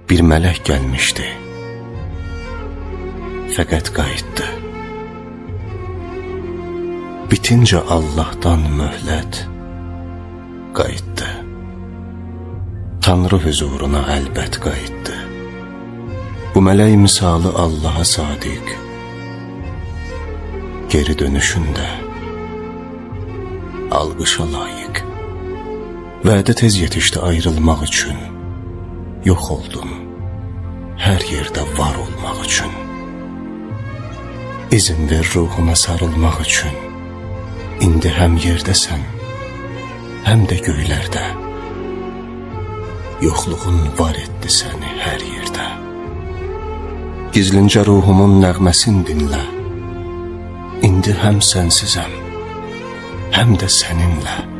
bir mələk gəlmişdi, fəqət qayıtdı. Bitincə Allahdan möhlət, qayıtdı. Tanrı huzuruna əlbət qayıtdı. Bu mələk misalı Allaha sadiq, geri dönüşündə alqışa layiq. Vədə tez yetişdi ayrılmaq üçün, yox oldun hər yerdə var olmaq üçün. İzin ver ruhuna sarılmaq üçün, indi həm yerdəsən, həm də göylərdə. Yoxluğun var etdi səni hər yerdə. Gizlincə ruhumun nəğməsin dinlə, indi həm sənsizəm, həm də səninlə.